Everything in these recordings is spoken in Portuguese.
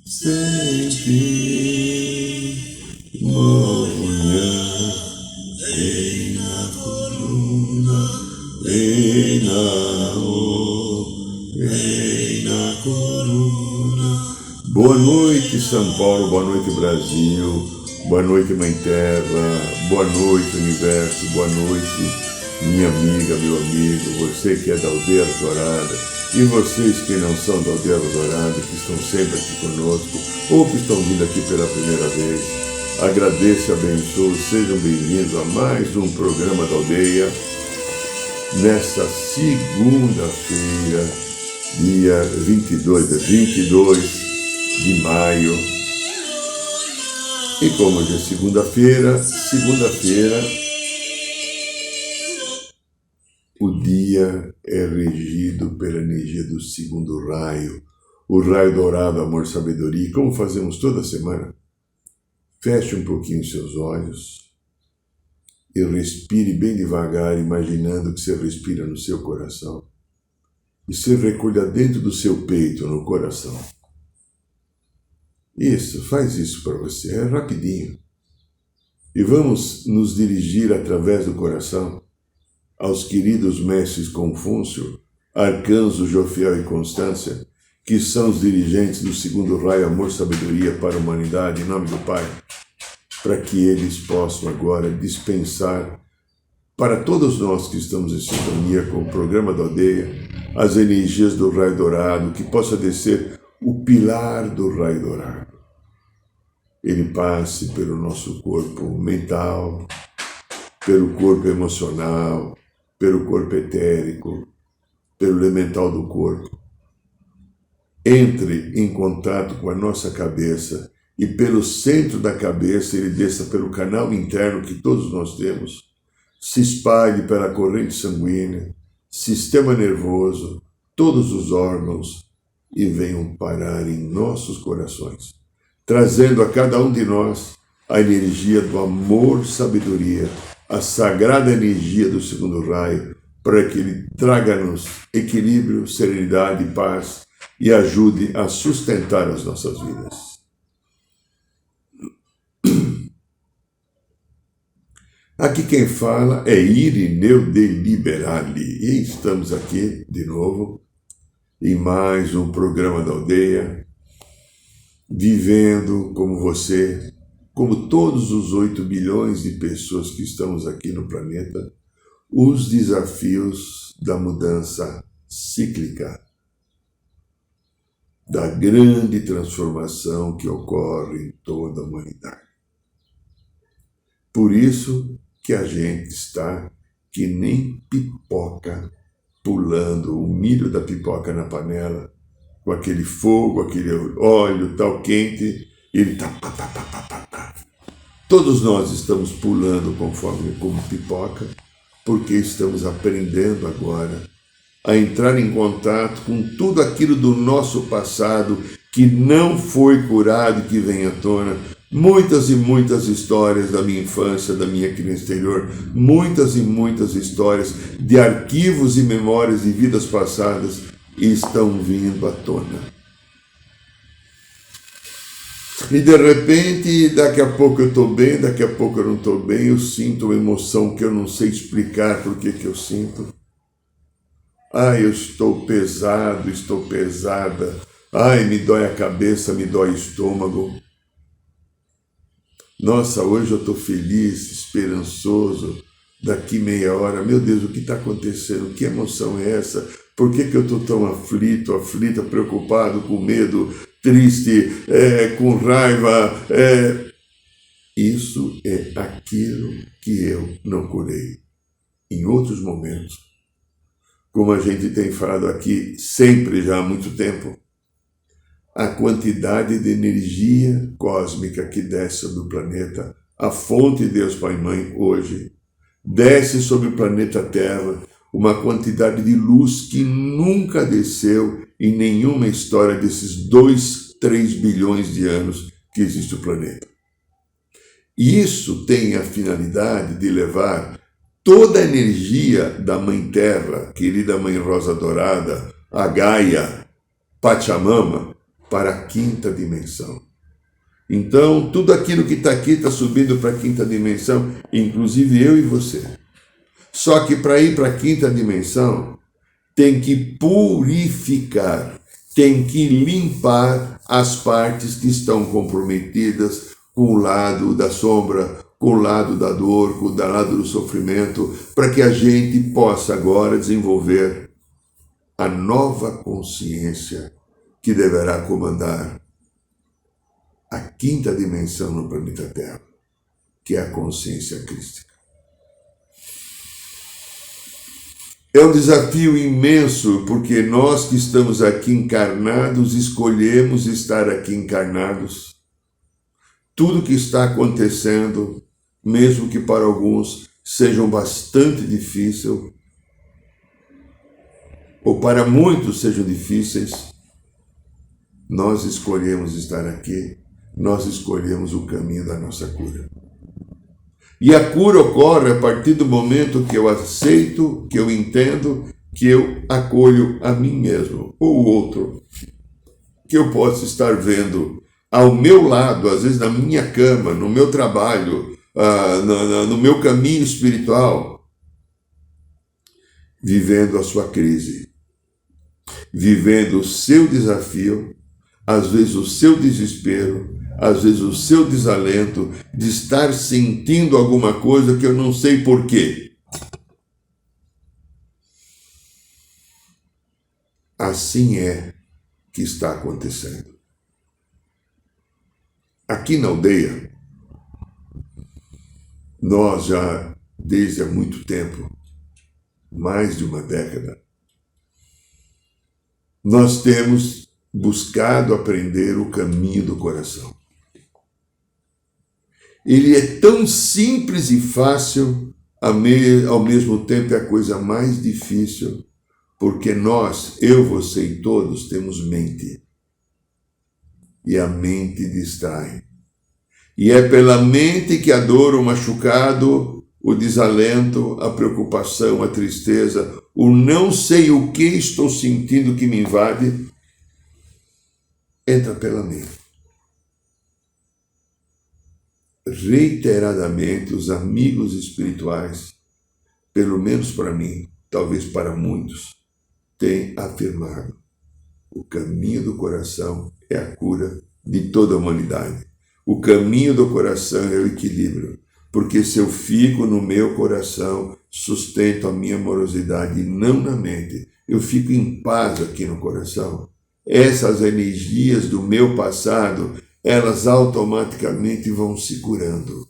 sem fim. Manhã, vem na coluna, vem na coluna. Boa noite, São Paulo, boa noite, Brasil, boa noite, Mãe Terra, boa noite, Universo, boa noite, minha amiga, meu amigo, você que é da Aldeia Dourada, e vocês que não são da Aldeia Dourada, que estão sempre aqui conosco, ou que estão vindo aqui pela primeira vez. Agradeço e abençoo, sejam bem-vindos a mais um programa da Aldeia, nesta segunda-feira, dia 22 de maio. E como hoje é segunda-feira, o dia é regido pela energia do segundo raio, o raio dourado, amor, sabedoria. E como fazemos toda semana, feche um pouquinho seus olhos e respire bem devagar, imaginando que você respira no seu coração. E se recolha dentro do seu peito, no coração. Isso, faz isso para você, é rapidinho. E vamos nos dirigir através do coração aos queridos mestres Confúcio, Arcanjo Jofiel e Constância, que são os dirigentes do segundo raio Amor Sabedoria para a Humanidade, em nome do Pai, para que eles possam agora dispensar para todos nós que estamos em sintonia com o programa da Aldeia, as energias do raio dourado, que possa descer o pilar do raio dourado. Ele passe pelo nosso corpo mental, pelo corpo emocional, pelo corpo etérico, pelo elemental do corpo. Entre em contato com a nossa cabeça e pelo centro da cabeça ele desça pelo canal interno que todos nós temos, se espalhe pela corrente sanguínea, sistema nervoso, todos os órgãos e venham parar em nossos corações, trazendo a cada um de nós a energia do amor, sabedoria, a sagrada energia do segundo raio, para que ele traga-nos equilíbrio, serenidade e paz e ajude a sustentar as nossas vidas. Aqui quem fala é Irineu de Liberali e estamos aqui de novo em mais um programa da Aldeia, vivendo como você, como todos os 8 bilhões de pessoas que estamos aqui no planeta, os desafios da mudança cíclica, da grande transformação que ocorre em toda a humanidade. Por isso que a gente está que nem pipoca, pulando o milho da pipoca na panela, com aquele fogo, aquele óleo tal quente, ele está pá. Todos nós estamos pulando como pipoca, porque estamos aprendendo agora a entrar em contato com tudo aquilo do nosso passado que não foi curado e que vem à tona. Muitas e muitas histórias da minha infância, da minha criança interior, muitas e muitas histórias de arquivos e memórias de vidas passadas estão vindo à tona. E de repente, daqui a pouco eu estou bem, daqui a pouco eu não estou bem, eu sinto uma emoção que eu não sei explicar por que eu sinto. Eu estou pesado, estou pesada. Me dói a cabeça, me dói o estômago. Nossa, hoje eu estou feliz, esperançoso. Daqui meia hora, meu Deus, o que está acontecendo? Que emoção é essa? Por que eu estou tão aflita, preocupado, com medo, triste, com raiva? Isso é aquilo que eu não curei. Em outros momentos, como a gente tem falado aqui sempre já há muito tempo, a quantidade de energia cósmica que desce sobre o planeta, a fonte de Deus Pai e Mãe hoje, desce sobre o planeta Terra uma quantidade de luz que nunca desceu em nenhuma história desses 3 bilhões de anos que existe o planeta. E isso tem a finalidade de levar toda a energia da Mãe Terra, querida Mãe Rosa Dourada, a Gaia, Pachamama, para a quinta dimensão. Então, tudo aquilo que está aqui está subindo para a quinta dimensão, inclusive eu e você. Só que para ir para a quinta dimensão, tem que purificar, tem que limpar as partes que estão comprometidas com o lado da sombra, com o lado da dor, com o lado do sofrimento, para que a gente possa agora desenvolver a nova consciência que deverá comandar a quinta dimensão no planeta Terra, que é a consciência crística. É um desafio imenso, porque nós que estamos aqui encarnados, escolhemos estar aqui encarnados. Tudo que está acontecendo, mesmo que para alguns sejam bastante difícil, ou para muitos sejam difíceis, nós escolhemos estar aqui, nós escolhemos o caminho da nossa cura. E a cura ocorre a partir do momento que eu aceito, que eu entendo, que eu acolho a mim mesmo, ou o outro, que eu posso estar vendo ao meu lado, às vezes na minha cama, no meu trabalho, no meu caminho espiritual, vivendo a sua crise, vivendo o seu desafio, às vezes o seu desespero, às vezes o seu desalento, de estar sentindo alguma coisa que eu não sei porquê. Assim é que está acontecendo. Aqui na aldeia, nós já, desde há muito tempo, mais de uma década, nós temos buscado aprender o caminho do coração. Ele é tão simples e fácil, ao mesmo tempo é a coisa mais difícil, porque nós, eu, você e todos, temos mente. E a mente distrai. E é pela mente que a dor, o machucado, o desalento, a preocupação, a tristeza, o não sei o que estou sentindo que me invade, entra pela mente. Reiteradamente, os amigos espirituais, pelo menos para mim, talvez para muitos, têm afirmado: o caminho do coração é a cura de toda a humanidade. O caminho do coração é o equilíbrio, porque se eu fico no meu coração, sustento a minha amorosidade e não na mente, eu fico em paz aqui no coração, essas energias do meu passado, elas automaticamente vão se curando.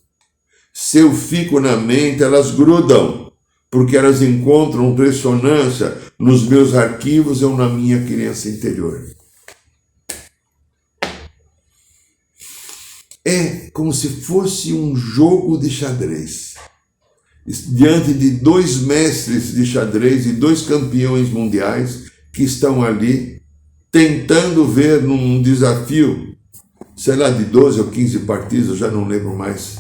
Se eu fico na mente, elas grudam, porque elas encontram ressonância nos meus arquivos ou na minha criança interior. É como se fosse um jogo de xadrez. Diante de dois mestres de xadrez e dois campeões mundiais que estão ali tentando ver num desafio, sei lá, de 12 ou 15 partidas, eu já não lembro mais,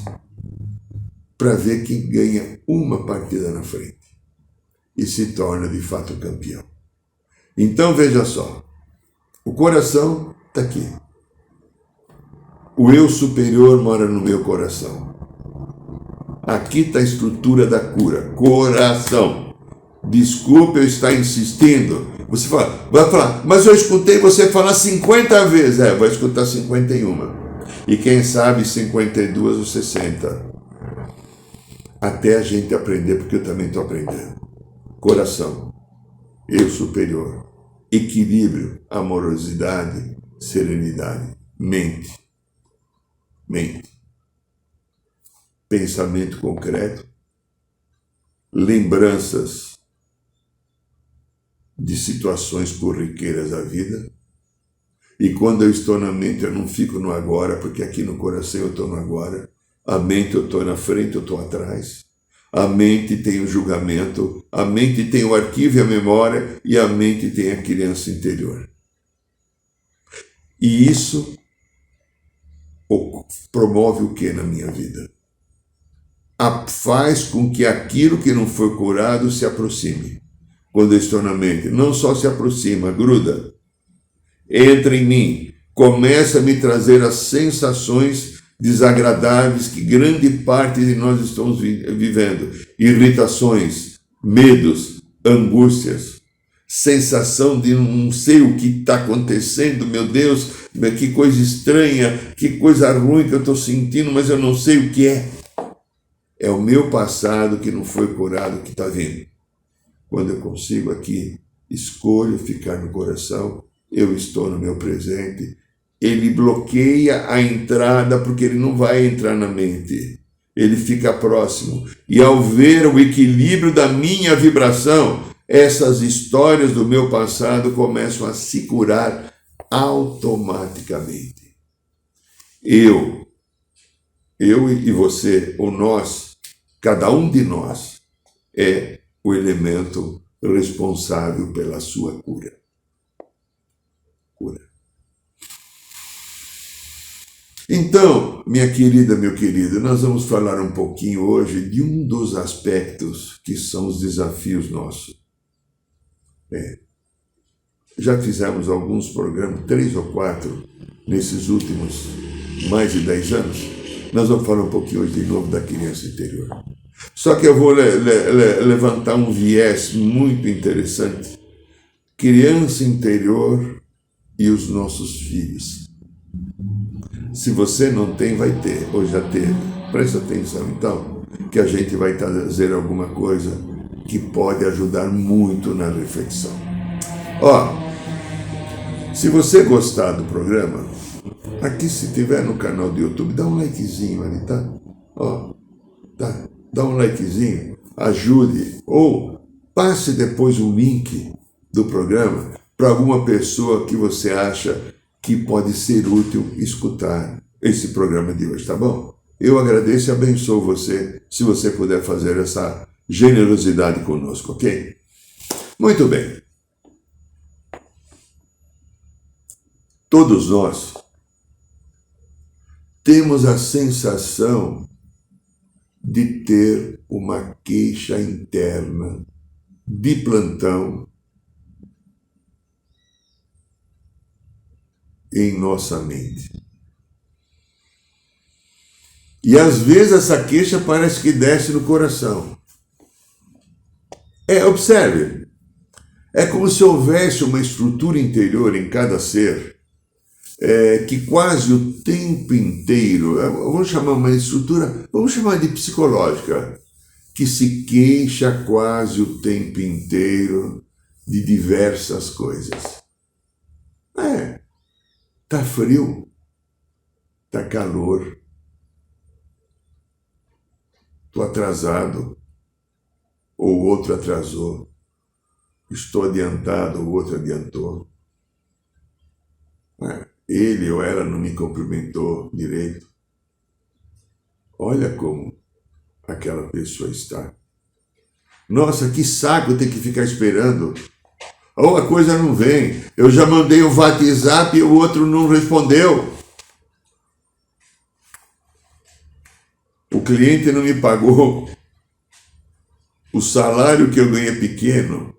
para ver quem ganha uma partida na frente e se torna de fato campeão. Então veja só, o coração está aqui. O eu superior mora no meu coração. Aqui está a estrutura da cura. Coração. Desculpe eu estar insistindo. Você vai falar, mas eu escutei você falar 50 vezes. Vai escutar 51. E quem sabe 52 ou 60. Até a gente aprender, porque eu também estou aprendendo. Coração. Eu superior. Equilíbrio. Amorosidade. Serenidade. Mente. Pensamento concreto, lembranças de situações corriqueiras da vida. E quando eu estou na mente, eu não fico no agora, porque aqui no coração eu estou no agora. A mente eu estou na frente, eu estou atrás. A mente tem o julgamento, a mente tem o arquivo e a memória, e a mente tem a criança interior. E isso promove o que na minha vida? Faz com que aquilo que não foi curado se aproxime. Quando eu estou na mente, não só se aproxima, gruda. Entra em mim, começa a me trazer as sensações desagradáveis que grande parte de nós estamos vivendo. Irritações, medos, angústias, sensação de não sei o que está acontecendo, meu Deus, que coisa estranha, que coisa ruim que eu estou sentindo, mas eu não sei o que é. É o meu passado que não foi curado que está vindo. Quando eu consigo aqui, escolho ficar no coração, eu estou no meu presente. Ele bloqueia a entrada porque ele não vai entrar na mente. Ele fica próximo. E ao ver o equilíbrio da minha vibração, essas histórias do meu passado começam a se curar automaticamente. Eu e você, ou nós, cada um de nós, é o elemento responsável pela sua cura. Então, minha querida, meu querido, nós vamos falar um pouquinho hoje de um dos aspectos que são os desafios nossos. Já fizemos alguns programas, 3 ou 4, nesses últimos mais de 10 anos. Nós vamos falar um pouquinho hoje de novo da criança interior. Só que eu vou levantar um viés muito interessante. Criança interior e os nossos filhos. Se você não tem, vai ter, ou já teve. Presta atenção, então, que a gente vai trazer alguma coisa que pode ajudar muito na reflexão. Se você gostar do programa, aqui se tiver no canal do YouTube, dá um likezinho ali, tá? Dá um likezinho, ajude, ou passe depois o link do programa para alguma pessoa que você acha que pode ser útil escutar esse programa de hoje, tá bom? Eu agradeço e abençoo você, se você puder fazer essa generosidade conosco, ok? Muito bem. Todos nós temos a sensação de ter uma queixa interna de plantão em nossa mente. E às vezes essa queixa parece que desce no coração. Observe, é como se houvesse uma estrutura interior em cada ser, que quase o tempo inteiro, vamos chamar uma estrutura, vamos chamar de psicológica, que se queixa quase o tempo inteiro de diversas coisas. Tá frio, tá calor, tô atrasado, ou o outro atrasou, estou adiantado, o outro adiantou. Ele ou ela não me cumprimentou direito. Olha como aquela pessoa está. Nossa, que saco ter que ficar esperando. Ou a coisa não vem. Eu já mandei o WhatsApp e o outro não respondeu. O cliente não me pagou. O salário que eu ganhei é pequeno.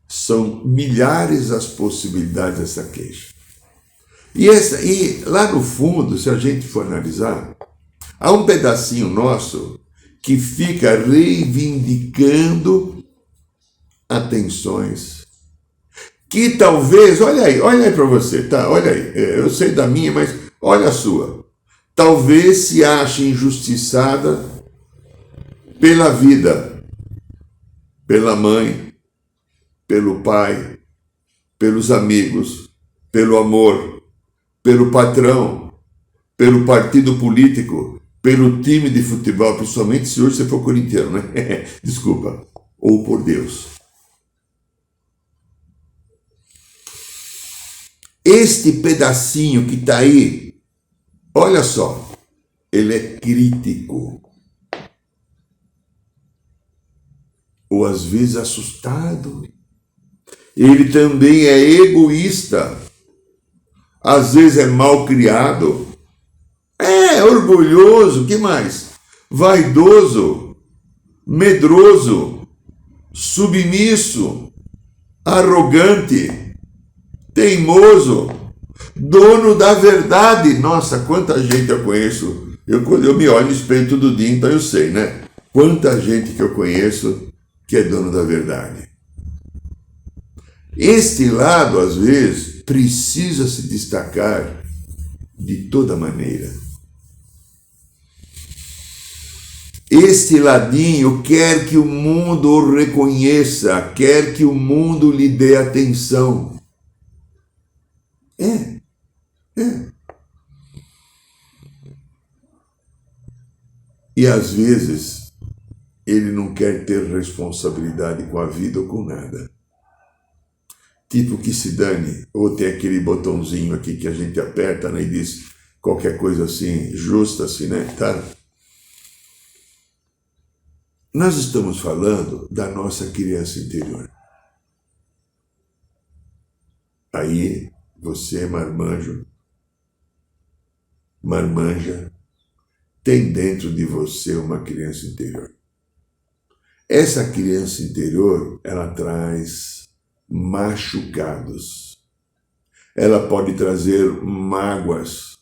São milhares as possibilidades dessa queixa. E lá no fundo, se a gente for analisar, há um pedacinho nosso que fica reivindicando atenções que talvez, olha aí para você, tá? Olha aí, eu sei da minha, mas olha a sua. Talvez se ache injustiçada pela vida, pela mãe, pelo pai, pelos amigos, pelo amor, pelo patrão, pelo partido político, pelo time de futebol, principalmente se hoje você for corintiano, né? Desculpa. Ou por Deus. Este pedacinho que está aí, olha só, ele é crítico. Ou às vezes assustado. Ele também é egoísta. Às vezes é mal criado. Orgulhoso, que mais? Vaidoso, medroso, submisso, arrogante, teimoso, Dono da verdade. Nossa, quanta gente eu conheço. Eu me olho no espelho todo dia, então eu sei, né? Quanta gente que eu conheço que é dono da verdade. Este lado, às vezes, precisa se destacar de toda maneira. Este ladinho quer que o mundo o reconheça, quer que o mundo lhe dê atenção. É. E às vezes ele não quer ter responsabilidade com a vida ou com nada. Tipo que se dane, ou tem aquele botãozinho aqui que a gente aperta, né, e diz qualquer coisa assim, justa assim, né, tá? Nós estamos falando da nossa criança interior. Aí, você, marmanja, tem dentro de você uma criança interior. Essa criança interior, ela traz machucados. Ela pode trazer mágoas.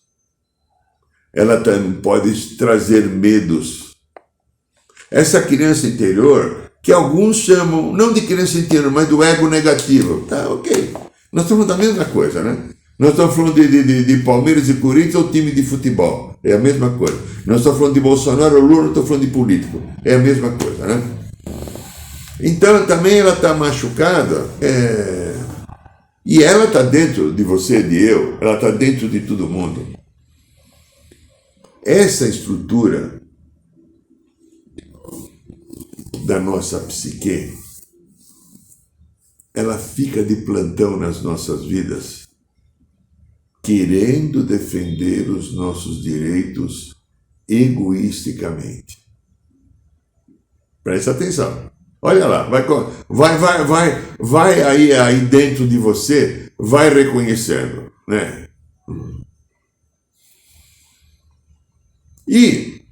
Ela também pode trazer medos. Essa criança interior, que alguns chamam, não de criança interior, mas do ego negativo. Tá, ok. Nós estamos falando da mesma coisa, né? Nós estamos falando de Palmeiras e Corinthians ou time de futebol. É a mesma coisa. Nós estamos falando de Bolsonaro ou Lula, não estamos falando de político. É a mesma coisa, né? Então, também ela está machucada, e ela está dentro de você, de eu, ela está dentro de todo mundo. Essa estrutura da nossa psique, ela fica de plantão nas nossas vidas, querendo defender os nossos direitos egoisticamente. Presta atenção. Olha lá, vai aí dentro de você, vai reconhecendo, né? E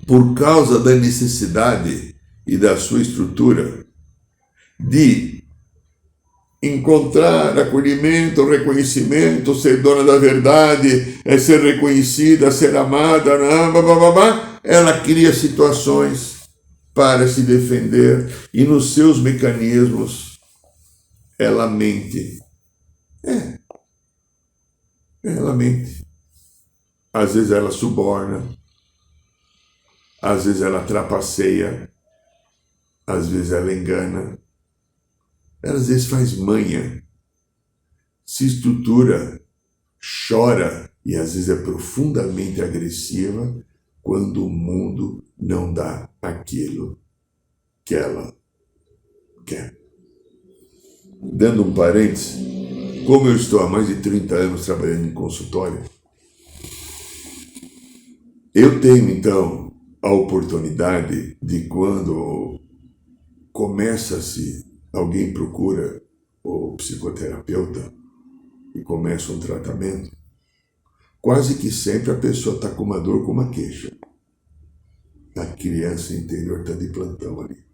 por causa da necessidade e da sua estrutura de encontrar acolhimento, reconhecimento, ser dona da verdade, ser reconhecida, ser amada, ela cria situações para se defender e nos seus mecanismos ela mente. Ela mente. Às vezes ela suborna, às vezes ela trapaceia, às vezes ela engana, ela às vezes faz manha, se estrutura, chora e às vezes é profundamente agressiva quando o mundo não dá aquilo que ela quer. Dando um parênteses, como eu estou há mais de 30 anos trabalhando em consultório, eu tenho então a oportunidade de quando alguém procura o psicoterapeuta e começa um tratamento, quase que sempre a pessoa está com uma dor, com uma queixa. A criança interior está de plantão ali.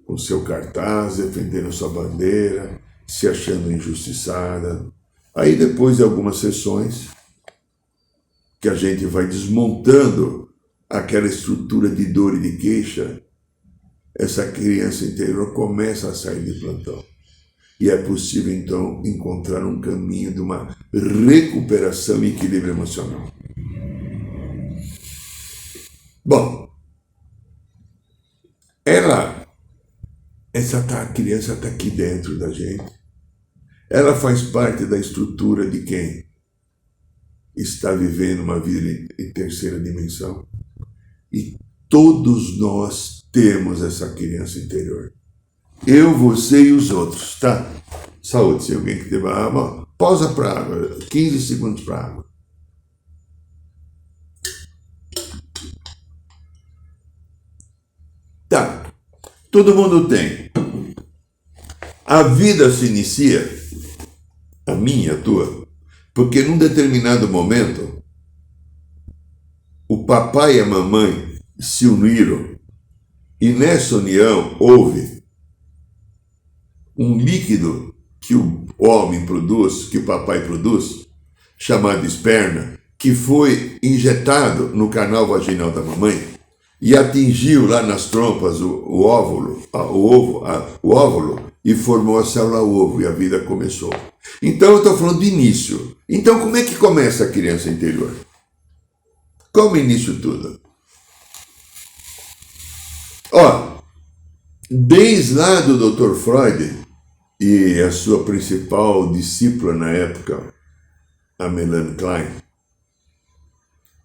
Com seu cartaz, defendendo sua bandeira, se achando injustiçada. Aí depois de algumas sessões, que a gente vai desmontando aquela estrutura de dor e de queixa, essa criança interior começa a sair de plantão. E é possível, então, encontrar um caminho de uma recuperação e equilíbrio emocional. Bom, a criança está aqui dentro da gente. Ela faz parte da estrutura de quem está vivendo uma vida em terceira dimensão. E todos nós temos essa criança interior. Eu, você e os outros, tá? Saúde, se alguém que teve água, pausa para água, 15 segundos para água. Tá, todo mundo tem. A vida se inicia, a minha, a tua, porque num determinado momento, o papai e a mamãe se uniram e nessa união houve um líquido que o homem produz, que o papai produz, chamado esperma, que foi injetado no canal vaginal da mamãe e atingiu lá nas trompas o óvulo e formou a célula ovo e a vida começou. Então eu estou falando do início. Então como é que começa a criança interior? Como início tudo? Desde lá do Dr. Freud e a sua principal discípula na época, a Melanie Klein,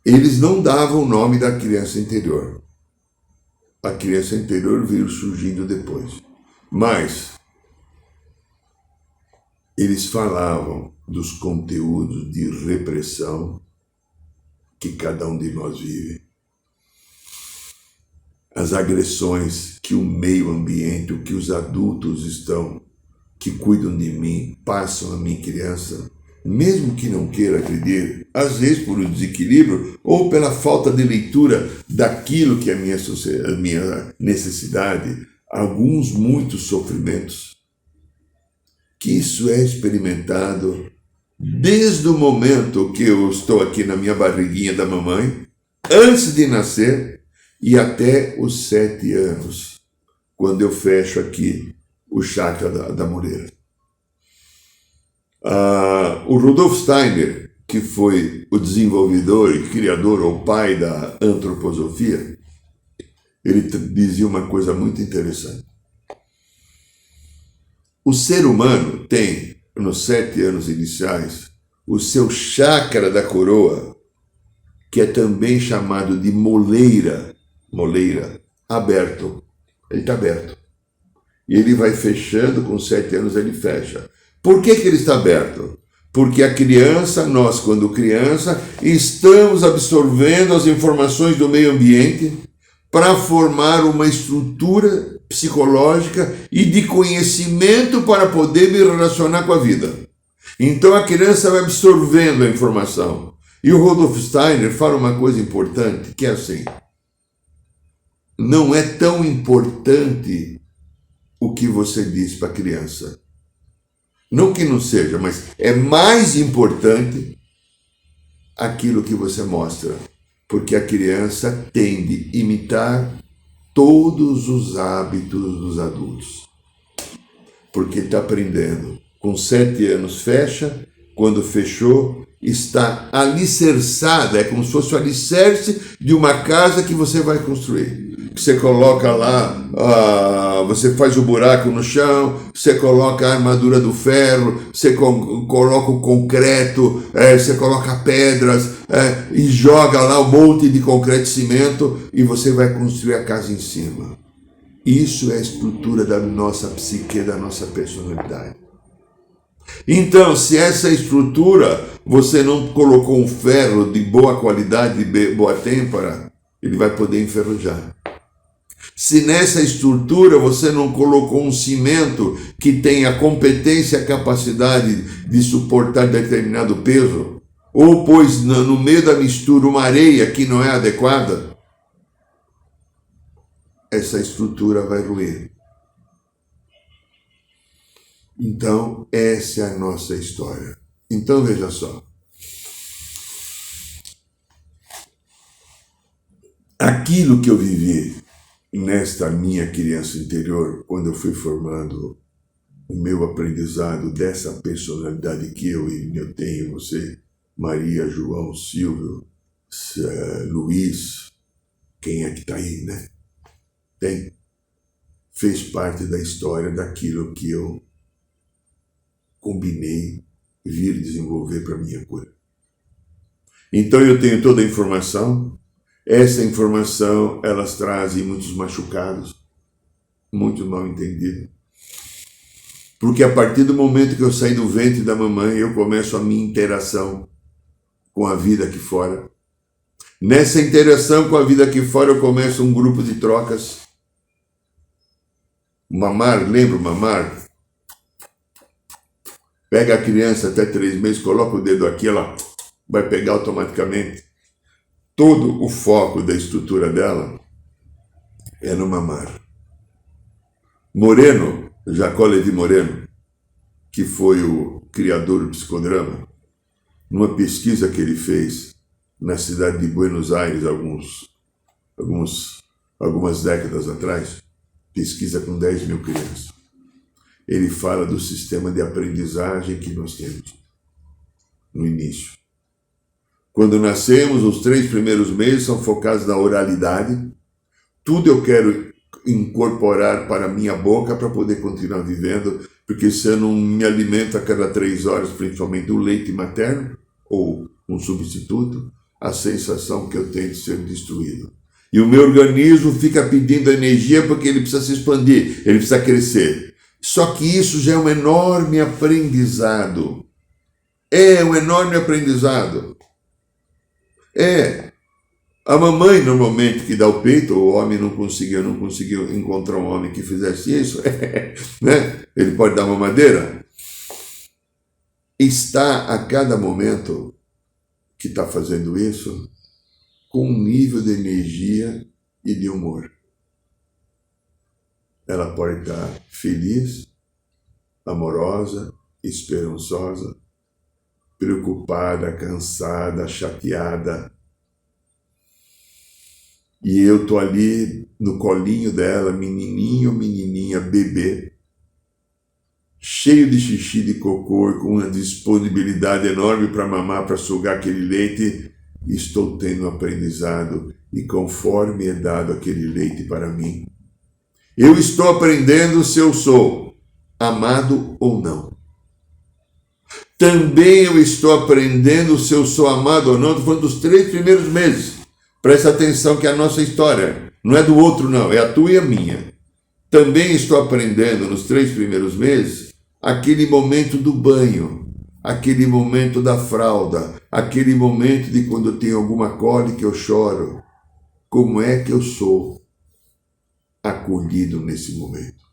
eles não davam o nome da criança interior. A criança interior veio surgindo depois. Mas eles falavam dos conteúdos de repressão que cada um de nós vive. As agressões que o meio ambiente, o que os adultos que cuidam de mim, passam a minha criança, mesmo que não queira acreditar, às vezes por um desequilíbrio ou pela falta de leitura daquilo que é a minha necessidade, muitos sofrimentos, que isso é experimentado desde o momento que eu estou aqui na minha barriguinha da mamãe, antes de nascer, e até os 7 anos, quando eu fecho aqui o chakra da moreira. O Rudolf Steiner, que foi o desenvolvedor e criador ou pai da antroposofia, ele dizia uma coisa muito interessante. O ser humano tem, nos 7 anos iniciais, o seu chakra da coroa, que é também chamado de moleira, aberto. Ele está aberto. E ele vai fechando, com 7 anos ele fecha. Por que ele está aberto? Porque a criança, nós quando criança, estamos absorvendo as informações do meio ambiente para formar uma estrutura psicológica e de conhecimento para poder me relacionar com a vida. Então a criança vai absorvendo a informação. E o Rudolf Steiner fala uma coisa importante, que é assim: não é tão importante o que você diz para a criança. Não que não seja, mas é mais importante aquilo que você mostra. Porque a criança tende a imitar todos os hábitos dos adultos. Porque está aprendendo. Com 7 anos fecha, quando fechou, está alicerçada, é como se fosse o alicerce de uma casa que você vai construir. Você coloca lá, você faz o buraco no chão, você coloca a armadura do ferro, você coloca o concreto, você coloca pedras e joga lá um monte de concreto e cimento e você vai construir a casa em cima. Isso é a estrutura da nossa psique, da nossa personalidade. Então, se essa estrutura você não colocou um ferro de boa qualidade, de boa têmpera, ele vai poder enferrujar. Se nessa estrutura você não colocou um cimento que tenha competência e capacidade de suportar determinado peso, ou pôs no meio da mistura uma areia que não é adequada, essa estrutura vai ruir. Então, essa é a nossa história. Então, veja só. Aquilo que eu vivi nesta minha criança interior, quando eu fui formando o meu aprendizado dessa personalidade que eu tenho, você, Maria, João, Silvio, Luiz, quem é que está aí, né? Fez parte da história daquilo que eu combinei vir desenvolver para a minha cura. Então eu tenho toda a informação. Essa informação, elas trazem muitos machucados, muitos mal entendidos. Porque a partir do momento que eu saí do ventre da mamãe, eu começo a minha interação com a vida aqui fora. Nessa interação com a vida aqui fora, eu começo um grupo de trocas. Mamar, lembra o mamar? Pega a criança até 3 meses, coloca o dedo aqui, ela vai pegar automaticamente. Todo o foco da estrutura dela é no mamar. Moreno, Jacó Levi Moreno, que foi o criador do psicodrama, numa pesquisa que ele fez na cidade de Buenos Aires algumas décadas atrás, pesquisa com 10 mil crianças. Ele fala do sistema de aprendizagem que nós temos no início. Quando nascemos, os 3 primeiros meses são focados na oralidade. Tudo eu quero incorporar para a minha boca para poder continuar vivendo, porque se eu não me alimento a cada 3 horas, principalmente do leite materno, ou um substituto, a sensação que eu tenho de ser destruído. E o meu organismo fica pedindo energia porque ele precisa se expandir, ele precisa crescer. Só que isso já é um enorme aprendizado. É um enorme aprendizado. A mamãe, normalmente, que dá o peito, o homem não conseguiu encontrar um homem que fizesse isso, né? Ele pode dar mamadeira. Está a cada momento que está fazendo isso com um nível de energia e de humor. Ela pode estar feliz, amorosa, esperançosa, preocupada, cansada, chateada. E eu estou ali no colinho dela, menininho, menininha, bebê, cheio de xixi, de cocô, com uma disponibilidade enorme para mamar, para sugar aquele leite. Estou tendo um aprendizado e conforme é dado aquele leite para mim, eu estou aprendendo se eu sou amado ou não. Também eu estou aprendendo se eu sou amado ou não. Estou falando dos 3 primeiros meses. Presta atenção que é a nossa história não é do outro não, é a tua e a minha. Também estou aprendendo nos 3 primeiros meses aquele momento do banho, aquele momento da fralda, aquele momento de quando eu tenho alguma cólica eu choro. Como é que eu sou acolhido nesse momento?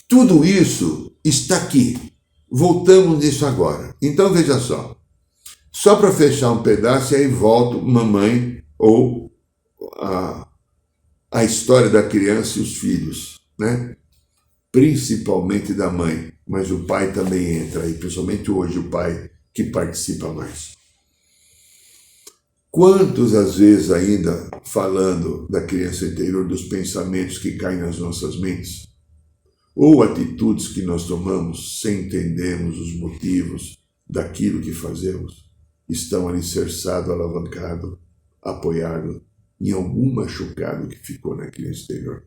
Tudo isso está aqui. Voltamos nisso agora. Então veja só para fechar um pedaço e aí volto, mamãe, ou a história da criança e os filhos, né? Principalmente da mãe, mas o pai também entra aí, principalmente hoje o pai que participa mais. Quantos, às vezes, ainda falando da criança interior, dos pensamentos que caem nas nossas mentes, ou atitudes que nós tomamos sem entendermos os motivos daquilo que fazemos, estão alicerçados, alavancados, apoiados em algum machucado que ficou na criança interior.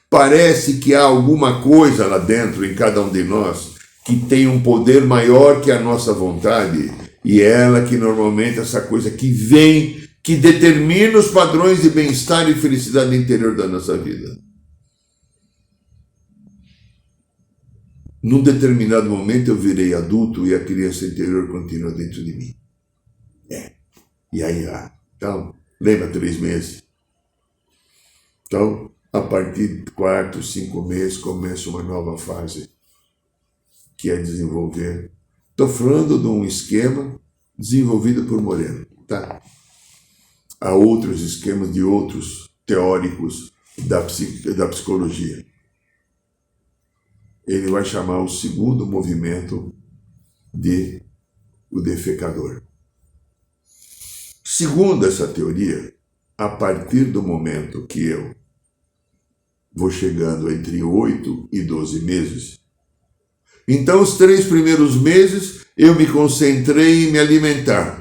Parece que há alguma coisa lá dentro, em cada um de nós, que tem um poder maior que a nossa vontade, e ela que normalmente, essa coisa que vem, que determina os padrões de bem-estar e felicidade interior da nossa vida. Num determinado momento eu virei adulto e a criança interior continua dentro de mim. E aí, então, lembra 3 meses? Então, a partir de 4, 5 meses, começa uma nova fase, que é desenvolver. Estou falando de um esquema desenvolvido por Moreno, tá? Há outros esquemas de outros teóricos da psicologia. Ele vai chamar o segundo movimento de o defecador. Segundo essa teoria, a partir do momento que eu vou chegando entre 8 e 12 meses, então os 3 primeiros meses eu me concentrei em me alimentar,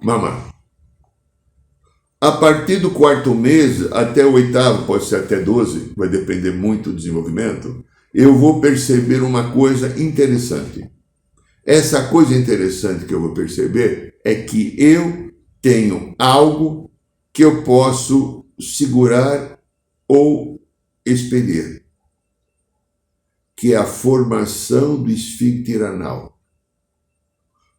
mamar. A partir do 4º mês até o 8º, pode ser até 12, vai depender muito do desenvolvimento, eu vou perceber uma coisa interessante. Essa coisa interessante que eu vou perceber é que eu tenho algo que eu posso segurar ou expelir, que é a formação do esfíncter anal.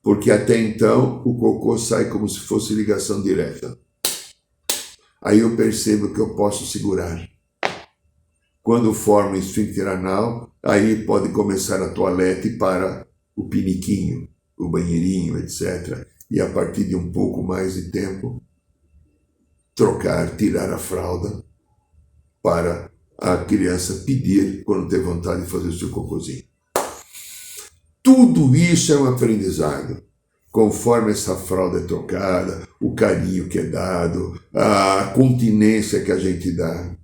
Porque até então o cocô sai como se fosse ligação direta. Aí eu percebo que eu posso segurar. Quando forma o esfíncter anal, aí pode começar a toalete para o piniquinho, o banheirinho, etc. E a partir de um pouco mais de tempo, trocar, tirar a fralda para a criança pedir quando tem vontade de fazer o seu cocôzinho. Tudo isso é um aprendizado. Conforme essa fralda é trocada, o carinho que é dado, a continência que a gente dá.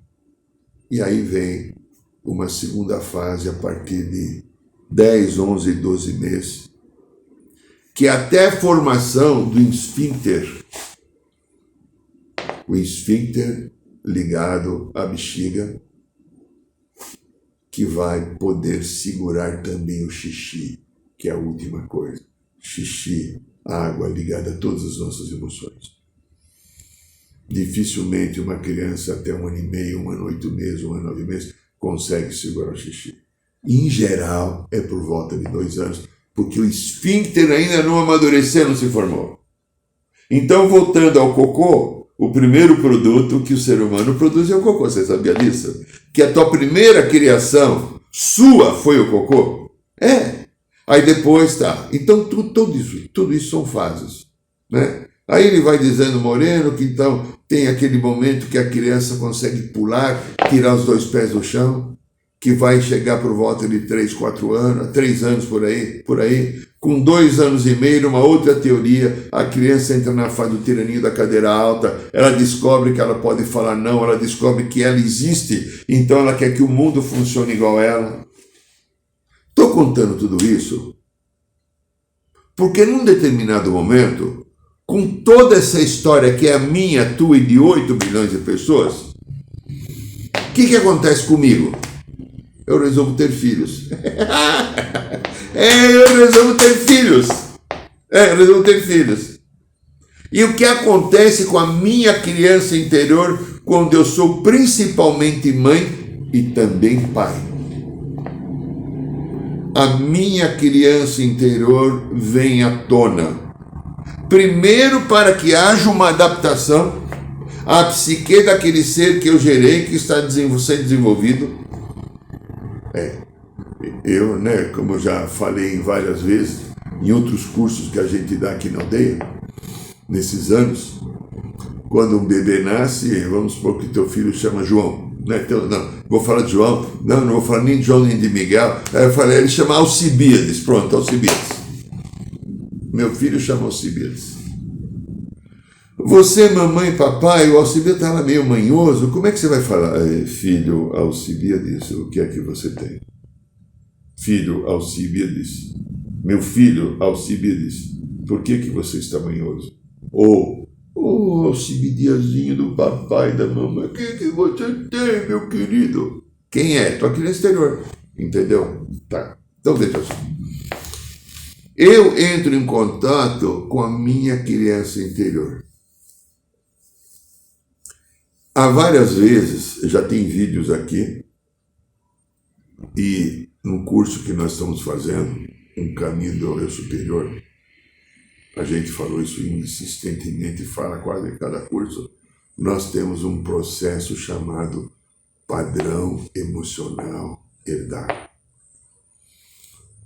E aí vem uma segunda fase a partir de 10, 11, 12 meses, que até a formação do esfíncter, o esfíncter ligado à bexiga, que vai poder segurar também o xixi, que é a última coisa. Xixi, água ligada a todas as nossas emoções. Dificilmente uma criança até 1 ano e meio, 1 ano, 8 meses, 1 ano, 9 meses, consegue segurar o xixi. Em geral, é por volta de 2 anos, porque o esfíncter ainda não amadureceu, não se formou. Então, voltando ao cocô, o primeiro produto que o ser humano produz é o cocô. Você sabia disso? Que a tua primeira criação sua foi o cocô? É. Aí depois tá. Então, tudo isso são fases, né? Aí ele vai dizendo, Moreno, que então tem aquele momento que a criança consegue pular, tirar os 2 pés do chão, que vai chegar por volta de 3, 4 anos, 3 anos por aí. Com 2 anos e meio, uma outra teoria, a criança entra na fase do tiraninho da cadeira alta, ela descobre que ela pode falar não, ela descobre que ela existe, então ela quer que o mundo funcione igual a ela. Estou contando tudo isso porque num determinado momento, com toda essa história que é a minha, tua e de 8 bilhões de pessoas, o que acontece comigo? Eu resolvo ter filhos. Eu resolvo ter filhos. E o que acontece com a minha criança interior quando eu sou principalmente mãe e também pai? A minha criança interior vem à tona. Primeiro, para que haja uma adaptação à psique daquele ser que eu gerei, que está sendo desenvolvido. Eu, como eu já falei várias vezes, em outros cursos que a gente dá aqui na aldeia, nesses anos, quando um bebê nasce, vamos supor que teu filho chama João. Então, não, vou falar de João, não vou falar nem de João nem de Miguel. Aí eu falei, ele chama Alcibiades, pronto, Alcibiades. Meu filho chama Alcibiades. Você, mamãe, papai, o Alcibiades estava meio manhoso, como é que você vai falar? Filho Alcibiades, o que é que você tem? Filho Alcibiades, meu filho Alcibiades, por que você está manhoso? Ou Alcibiadiazinho do papai e da mamãe, o que você tem, meu querido? Quem é? Tua criança exterior, entendeu? Tá, então veja só. Eu entro em contato com a minha criança interior. Há várias vezes, já tem vídeos aqui, e no curso que nós estamos fazendo, Um Caminho do Eu Superior, a gente falou isso insistentemente, fala quase em cada curso, nós temos um processo chamado padrão emocional herdado.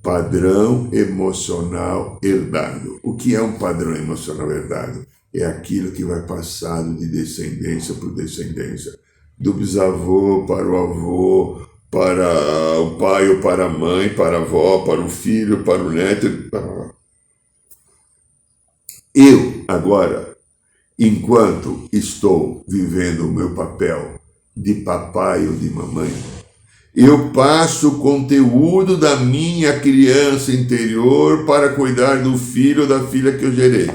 Padrão emocional herdado. O que é um padrão emocional herdado? É aquilo que vai passado de descendência por descendência, do bisavô para o avô, para o pai ou para a mãe, para a avó, para o filho, para o neto. Eu, agora, enquanto estou vivendo o meu papel de papai ou de mamãe, eu passo o conteúdo da minha criança interior para cuidar do filho ou da filha que eu gerei.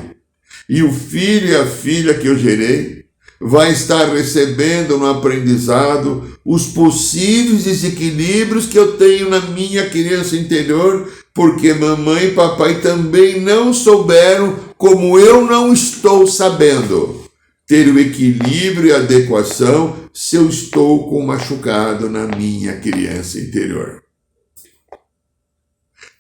E o filho e a filha que eu gerei vai estar recebendo no aprendizado os possíveis desequilíbrios que eu tenho na minha criança interior, porque mamãe e papai também não souberam, como eu não estou sabendo, ter o equilíbrio e a adequação se eu estou com machucado na minha criança interior.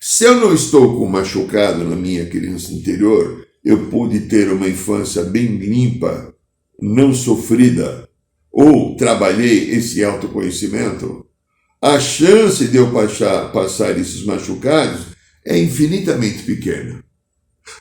Se eu não estou com machucado na minha criança interior, eu pude ter uma infância bem limpa, não sofrida, ou trabalhei esse autoconhecimento, a chance de eu passar esses machucados é infinitamente pequena.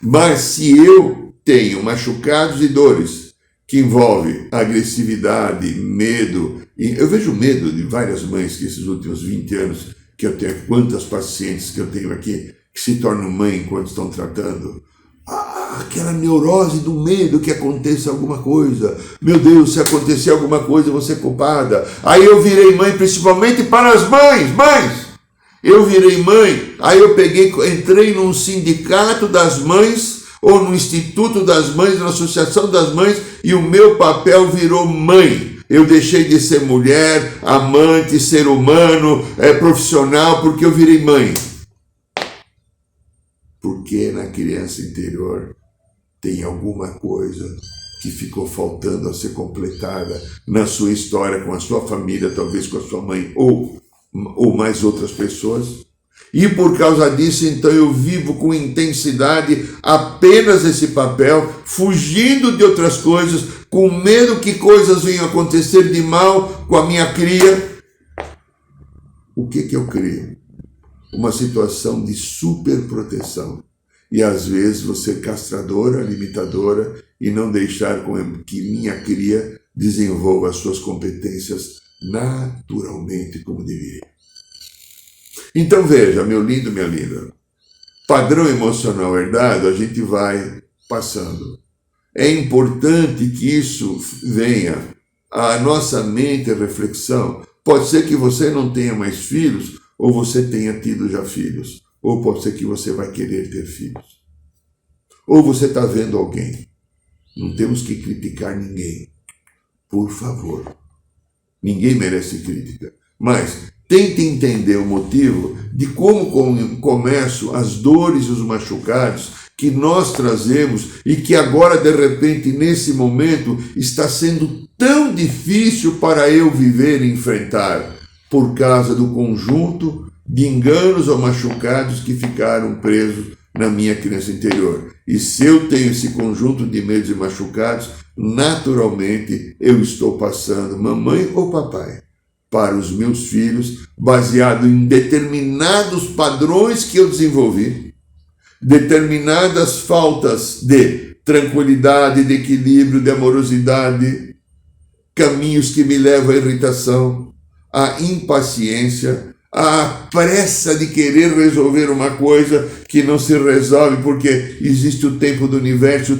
Mas se eu tenho machucados e dores que envolvem agressividade, medo E eu vejo medo de várias mães que esses últimos 20 anos que eu tenho, quantas pacientes que eu tenho aqui, que se tornam mãe enquanto estão tratando. Aquela neurose do medo que aconteça alguma coisa. Meu Deus, se acontecer alguma coisa, eu vou ser culpada. Aí eu virei mãe, principalmente para as mães. Eu virei mãe, aí eu entrei num sindicato das mães, ou no Instituto das Mães, na Associação das Mães, e o meu papel virou mãe. Eu deixei de ser mulher, amante, ser humano, profissional, porque eu virei mãe. Porque na criança interior tem alguma coisa que ficou faltando a ser completada na sua história, com a sua família, talvez com a sua mãe, ou mais outras pessoas. E por causa disso, então, eu vivo com intensidade apenas esse papel, fugindo de outras coisas, com medo que coisas venham acontecer de mal com a minha cria. O que eu crio? Uma situação de superproteção. E às vezes você castradora, limitadora, e não deixar que minha cria desenvolva as suas competências naturalmente como deveria. Então veja, meu lindo, minha linda, padrão emocional herdado, a gente vai passando. É importante que isso venha à nossa mente, a reflexão. Pode ser que você não tenha mais filhos, ou você tenha tido já filhos. Ou pode ser que você vai querer ter filhos. Ou você está vendo alguém. Não temos que criticar ninguém. Por favor. Ninguém merece crítica. Mas tente entender o motivo de como começam as dores e os machucados que nós trazemos e que agora, de repente, nesse momento, está sendo tão difícil para eu viver e enfrentar por causa do conjunto de enganos ou machucados que ficaram presos na minha criança interior. E se eu tenho esse conjunto de medos e machucados, naturalmente eu estou passando, mamãe ou papai, para os meus filhos, baseado em determinados padrões que eu desenvolvi, determinadas faltas de tranquilidade, de equilíbrio, de amorosidade, caminhos que me levam à irritação, à impaciência, à pressa de querer resolver uma coisa que não se resolve porque existe o tempo do universo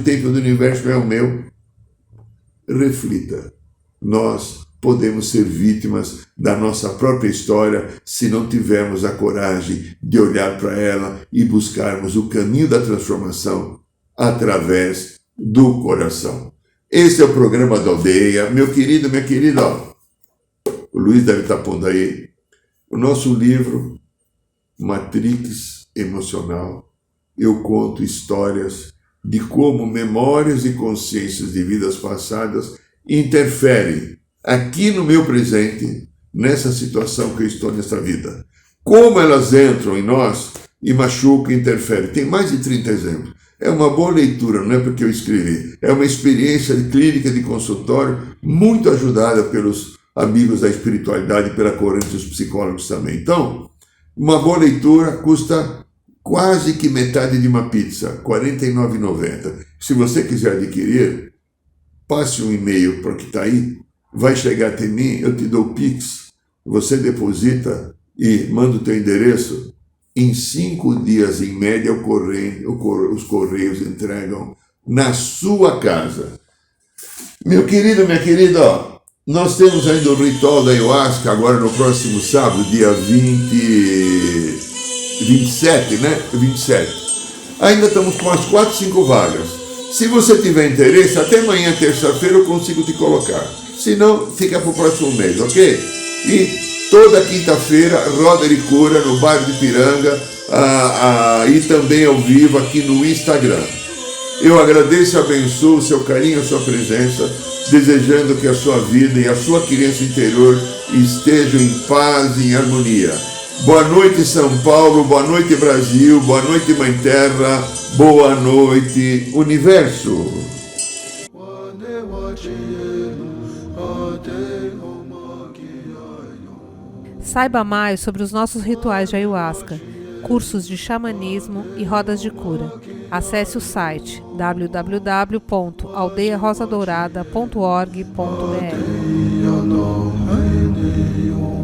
é o meu. Reflita. Nós podemos ser vítimas da nossa própria história se não tivermos a coragem de olhar para ela e buscarmos o caminho da transformação através do coração. Esse é o programa da aldeia. Meu querido, minha querida, o Luiz deve estar pondo aí o nosso livro Matrix Emocional. Eu conto histórias de como memórias e consciências de vidas passadas interferem aqui no meu presente, nessa situação que eu estou nessa vida. Como elas entram em nós e machucam e interferem. Tem mais de 30 exemplos. É uma boa leitura, não é porque eu escrevi. É uma experiência de clínica, de consultório, muito ajudada pelos amigos da espiritualidade, pela corrente dos psicólogos também. Então, uma boa leitura custa quase que metade de uma pizza, R$ 49,90. Se você quiser adquirir, passe um e-mail para o que está aí, vai chegar até mim, eu te dou o Pix, você deposita e manda o teu endereço. Em 5 dias, em média, os correios entregam na sua casa. Meu querido, minha querida, nós temos ainda o ritual da Ayahuasca, agora no próximo sábado, dia 27, né? 27. Ainda estamos com as 4, 5 vagas. Se você tiver interesse, até amanhã, terça-feira, eu consigo te colocar. Se não, fica para o próximo mês, ok? E toda quinta-feira, Roda de Cura, no bairro de Piranga, e também ao vivo aqui no Instagram. Eu agradeço e abençoo o seu carinho, a sua presença, desejando que a sua vida e a sua criança interior estejam em paz e em harmonia. Boa noite, São Paulo, boa noite, Brasil, boa noite, Mãe Terra, boa noite, Universo. Saiba mais sobre os nossos rituais de Ayahuasca, cursos de xamanismo e rodas de cura. Acesse o site www.aldeiarosadourada.org.br. Om